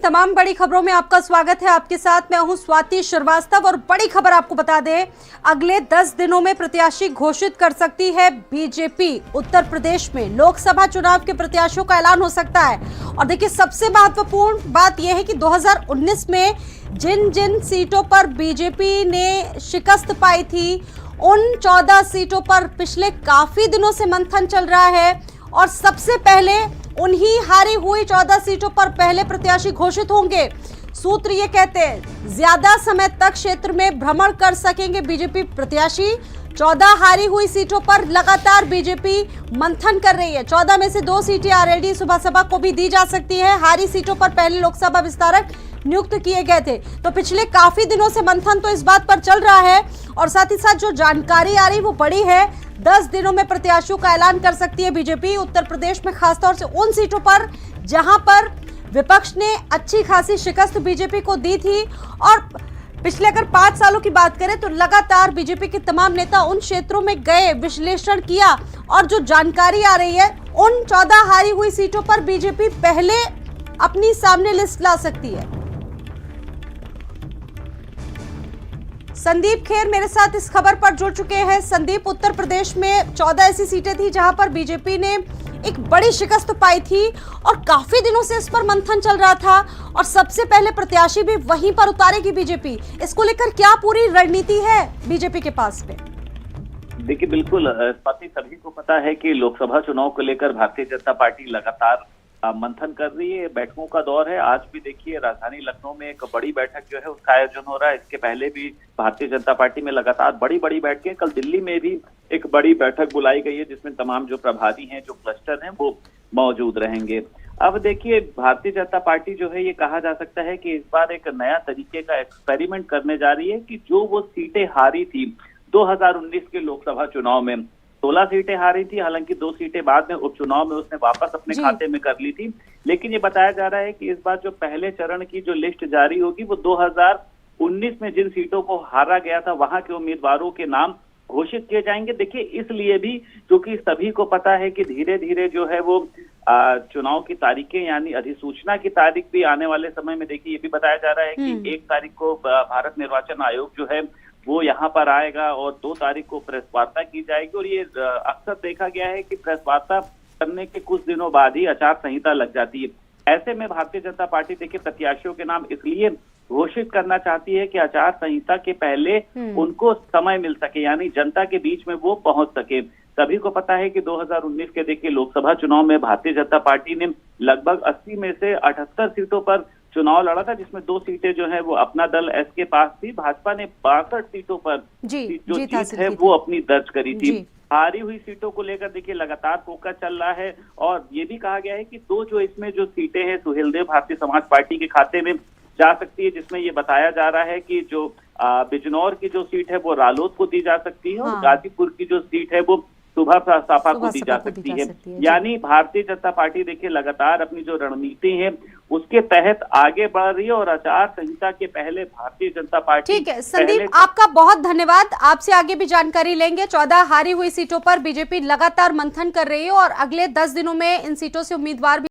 तमाम बड़ी खबरों में आपका स्वागत है। आपके साथ मैं हूं स्वाति श्रीवास्तव और बड़ी खबर आपको बता दें, अगले 10 दिनों में प्रत्याशी घोषित कर सकती है बीजेपी। उत्तर प्रदेश में लोकसभा चुनाव के प्रत्याशियों का ऐलान हो सकता है। और देखिए, सबसे महत्वपूर्ण बात यह है कि 2019 में जिन जिन सीटों पर बीजेपी ने शिकस्त पाई थी, उन 14 सीटों पर पिछले काफी दिनों से मंथन चल रहा है और सबसे पहले उन्हीं हारी हुई 14 सीटों पर पहले प्रत्याशी घोषित होंगे। सूत्र ये कहते हैं ज्यादा समय तक क्षेत्र में भ्रमण कर सकेंगे बीजेपी प्रत्याशी। 14 हारी हुई सीटों पर लगातार बीजेपी मंथन कर रही है। 14 में से 2 सीटें आरएलडी सुभासभा को भी दी जा सकती है। हारी सीटों पर पहले लोकसभा विस्तारक नियुक्त किए गए थे। तो पिछले काफी दिनों से मंथन तो इस बात पर चल रहा है और साथ ही साथ जो जानकारी आ रही वो बड़ी है। 10 दिनों में प्रत्याशियों का ऐलान कर सकती है बीजेपी। उत्तर प्रदेश में खासतौर से उन सीटों पर जहां पर विपक्ष ने अच्छी खासी शिकस्त बीजेपी को दी थी और पिछले अगर 5 सालों की बात करें तो लगातार बीजेपी के तमाम नेता उन क्षेत्रों में गए, विश्लेषण किया और जो जानकारी आ रही है उन 14 हारी हुई सीटों पर बीजेपी पहले अपनी सामने लिस्ट ला सकती है। संदीप खेर मेरे साथ इस खबर पर जुड़ चुके हैं। संदीप, उत्तर प्रदेश में 14 ऐसी सीटें थी जहां पर बीजेपी ने एक बड़ी शिकस्त पाई थी और काफी दिनों से इस पर मंथन चल रहा था और सबसे पहले प्रत्याशी भी वहीं पर उतारेगी बीजेपी। इसको लेकर क्या पूरी रणनीति है बीजेपी के पास में? देखिए, बिल्कुल सभी को पता है कि लोकसभा चुनाव को लेकर भारतीय जनता पार्टी लगातार मंथन कर रही है। बैठकों का दौर है। आज भी देखिए, राजधानी लखनऊ में एक बड़ी बैठक जो है उसका आयोजन हो रहा है। इसके पहले भी भारतीय जनता पार्टी में लगातार बड़ी बड़ी बैठकें, कल दिल्ली में भी एक बड़ी बैठक बुलाई गई है जिसमें तमाम जो प्रभारी हैं, जो क्लस्टर हैं, वो मौजूद रहेंगे। अब देखिए, भारतीय जनता पार्टी जो है ये कहा जा सकता है कि इस बार एक नया तरीके का एक्सपेरिमेंट करने जा रही है कि जो वो सीटें हारी थी 2019 के लोकसभा चुनाव में, 16 सीटें हारी थी। हालांकि 2 सीटें बाद में उपचुनाव में उसने वापस अपने खाते में कर ली थी। लेकिन ये बताया जा रहा है कि इस बार जो पहले चरण की जो लिस्ट जारी होगी वो 2019 में जिन सीटों को हारा गया था वहां के उम्मीदवारों के नाम घोषित किए जाएंगे। देखिए, इसलिए भी क्योंकि सभी को पता है कि धीरे धीरे जो है वो चुनाव की तारीखें यानी अधिसूचना की तारीख भी आने वाले समय में, देखिए ये भी बताया जा रहा है कि 1 तारीख को भारत निर्वाचन आयोग जो है वो यहाँ पर आएगा और 2 तारीख को प्रेस वार्ता की जाएगी। और ये अक्सर देखा गया है कि प्रेस वार्ता करने के कुछ दिनों बाद ही आचार संहिता लग जाती है। ऐसे में भारतीय जनता पार्टी देखिए प्रत्याशियों के नाम इसलिए घोषित करना चाहती है कि आचार संहिता के पहले उनको समय मिल सके, यानी जनता के बीच में वो पहुंच सके। सभी को पता है कि 2019 के देखिए लोकसभा चुनाव में भारतीय जनता पार्टी ने लगभग 80 में से 78 सीटों पर चुनाव लड़ा था, जिसमें 2 सीटें जो है वो अपना दल एस के पास थी। भाजपा ने 62 सीटों पर जो जीत है वो अपनी दर्ज करी थी। हारी हुई सीटों को लेकर देखिए लगातार फोकस चल रहा है और ये भी कहा गया है कि 2 जो इसमें जो सीटें हैं सुहेलदेव भारतीय समाज पार्टी के खाते में जा सकती है, जिसमें ये बताया जा रहा है कि जो बिजनौर की जो सीट है वो रालोद को दी जा सकती है और गाजीपुर की जो सीट है वो सुभासभा को दी जा सकती है। यानी भारतीय जनता पार्टी देखिए लगातार अपनी जो रणनीति है उसके तहत आगे बढ़ रही है और आचार संहिता के पहले भारतीय जनता पार्टी। ठीक है संदीप, आपका बहुत धन्यवाद। आपसे आगे भी जानकारी लेंगे। 14 हारी हुई सीटों पर बीजेपी लगातार मंथन कर रही है और अगले 10 दिनों में इन सीटों से उम्मीदवार भी